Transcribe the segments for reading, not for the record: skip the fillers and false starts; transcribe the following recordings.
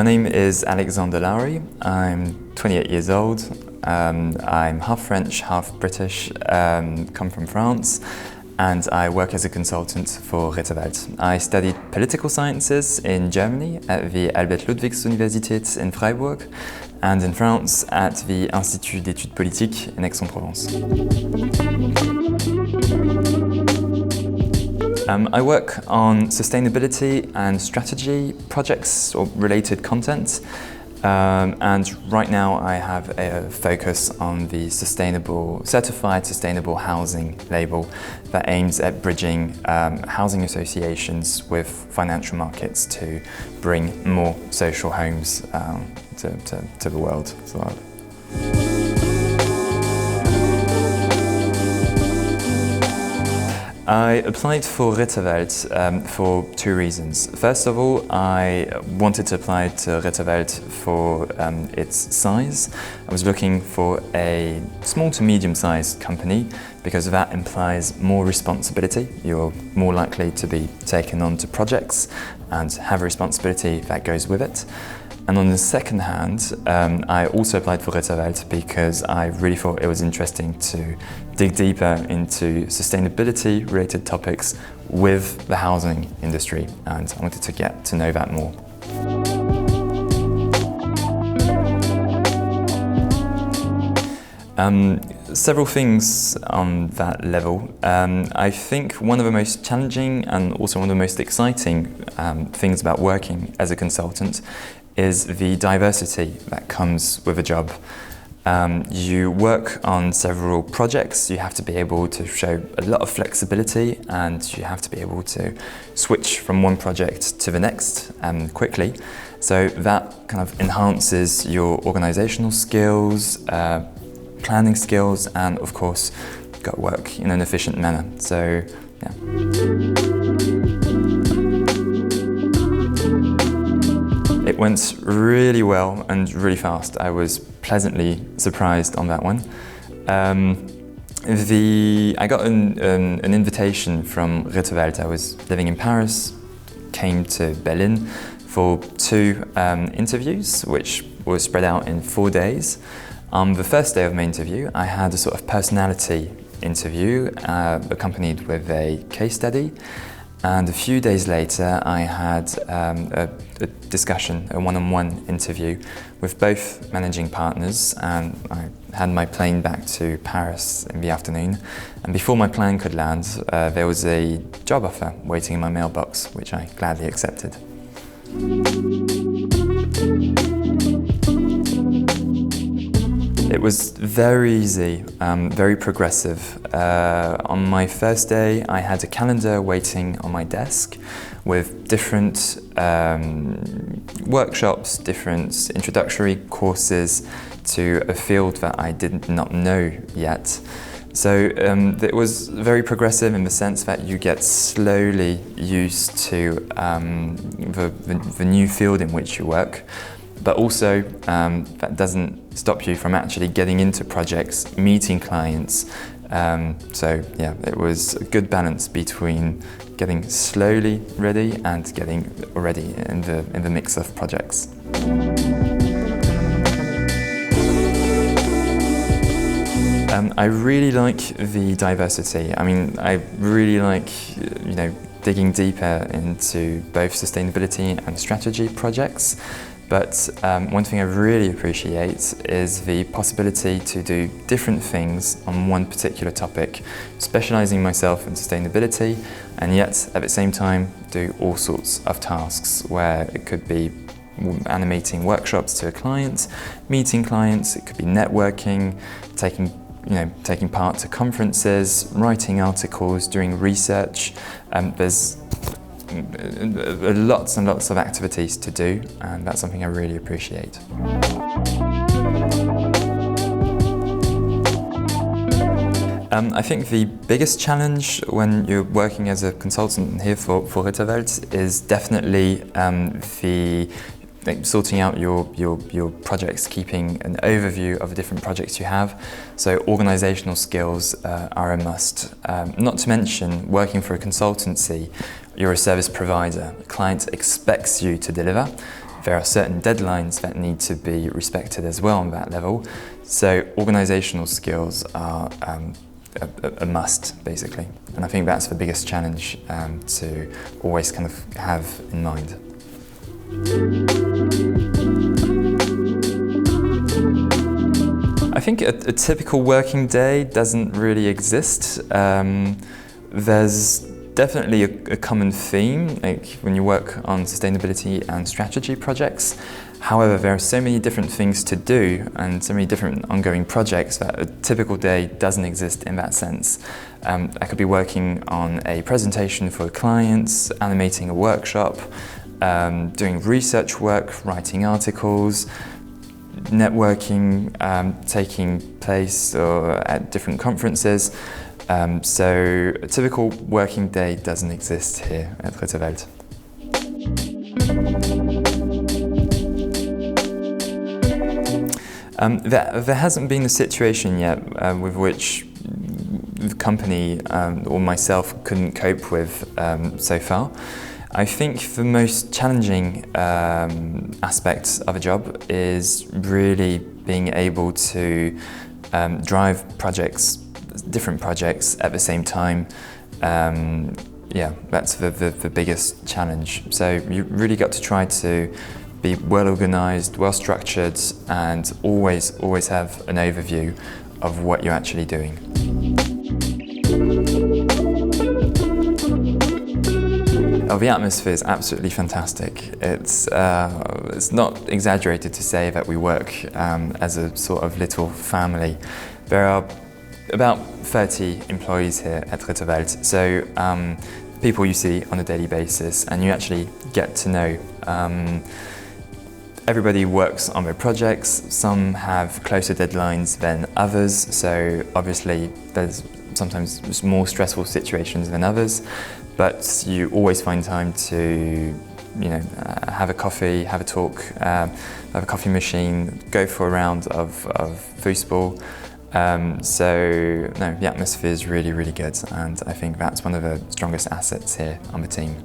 My name is Alexander Lowry. I'm 28 years old. I'm half French, half British, come from France, and I work as a consultant for RITTERWALD. I studied political sciences in Germany at the Albert-Ludwigs-Universität in Freiburg, and in France at the Institut d'études politiques in Aix-en-Provence. I work on sustainability and strategy projects or related content, and right now I have a focus on the certified sustainable housing label that aims at bridging housing associations with financial markets to bring more social homes to the world. I applied for RITTERWALD for two reasons. First of all, I wanted to apply to RITTERWALD for its size. I was looking for a small to medium-sized company because that implies more responsibility. You're more likely to be taken on to projects and have a responsibility that goes with it. And on the second hand, I also applied for RITTERWALD because I really thought it was interesting to dig deeper into sustainability-related topics with the housing industry, and I wanted to get to know that more. Several things on that level. I think one of the most challenging and also one of the most exciting things about working as a consultant is the diversity that comes with a job. You work on several projects, you have to be able to show a lot of flexibility, and you have to be able to switch from one project to the next quickly. So that kind of enhances your organizational skills, planning skills, and of course, you've got to work in an efficient manner. So, yeah. It went really well and really fast. I was pleasantly surprised on that one. I got an invitation from RITTERWALD. I was living in Paris, came to Berlin for two interviews, which were spread out in 4 days. On the first day of my interview, I had a sort of personality interview accompanied with a case study. And a few days later, I had a discussion, a one-on-one interview with both managing partners, and I had my plane back to Paris in the afternoon. And before my plane could land, there was a job offer waiting in my mailbox, which I gladly accepted. It was very easy, very progressive. On my first day, I had a calendar waiting on my desk with different workshops, different introductory courses to a field that I did not know yet. So it was very progressive in the sense that you get slowly used to the new field in which you work. But also, that doesn't stop you from actually getting into projects, meeting clients. So yeah, it was a good balance between getting slowly ready and getting already in the mix of projects. I really like the diversity. I mean, I really like, digging deeper into both sustainability and strategy projects. But one thing I really appreciate is the possibility to do different things on one particular topic, specializing myself in sustainability, and yet at the same time do all sorts of tasks where it could be animating workshops to a client, meeting clients, it could be networking, taking part to conferences, writing articles, doing research. There's lots and lots of activities to do, and that's something I really appreciate. I think the biggest challenge when you're working as a consultant here for RITTERWALD is definitely sorting out your projects, keeping an overview of the different projects you have. So organizational skills are a must. Not to mention, working for a consultancy, you're a service provider. The client expects you to deliver. There are certain deadlines that need to be respected as well on that level. So organizational skills are a must, basically. And I think that's the biggest challenge to always kind of have in mind. I think a typical working day doesn't really exist. There's definitely a common theme, like when you work on sustainability and strategy projects. However, there are so many different things to do and so many different ongoing projects that a typical day doesn't exist in that sense. I could be working on a presentation for clients, animating a workshop, doing research work, writing articles, networking taking place or at different conferences. So a typical working day doesn't exist here at RITTERWALD. There hasn't been a situation yet with which the company or myself couldn't cope with so far. I think the most challenging aspect of a job is really being able to drive projects, different projects at the same time. Yeah, that's the biggest challenge. So you really got to try to be well organized, well structured, and always have an overview of what you're actually doing. Oh, the atmosphere is absolutely fantastic. It's not exaggerated to say that we work as a sort of little family. There are about 30 employees here at RITTERWALD, so people you see on a daily basis, and you actually get to know. Everybody works on their projects. Some have closer deadlines than others, so obviously there's sometimes more stressful situations than others, but you always find time to, you know, have a coffee, have a talk, have a coffee machine, go for a round of foosball. So no, the atmosphere is really good, and I think that's one of the strongest assets here on the team.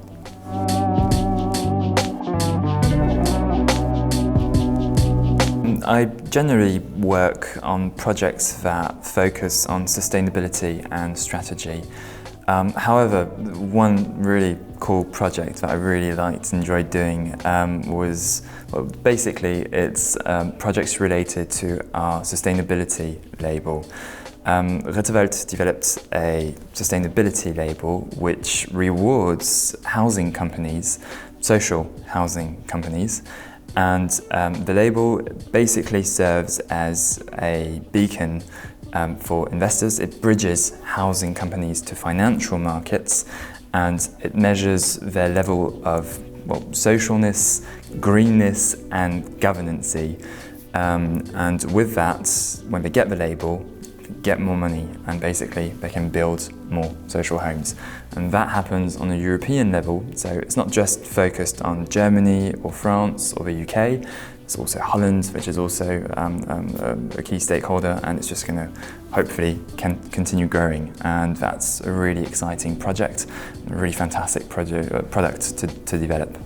I generally work on projects that focus on sustainability and strategy. However, one really cool project that I really liked and enjoyed doing was, well, basically it's projects related to our sustainability label. RITTERWALD developed a sustainability label which rewards housing companies, social housing companies, and the label basically serves as a beacon for investors. It bridges housing companies to financial markets, and it measures their level of, well, socialness, greenness, and governance-y. And with that, when they get the label, get more money, and basically they can build more social homes. And that happens on a European level, so it's not just focused on Germany or France or the UK, it's also Holland, which is also a key stakeholder, and it's just going to hopefully continue growing. And that's a really exciting project, a really fantastic product to develop.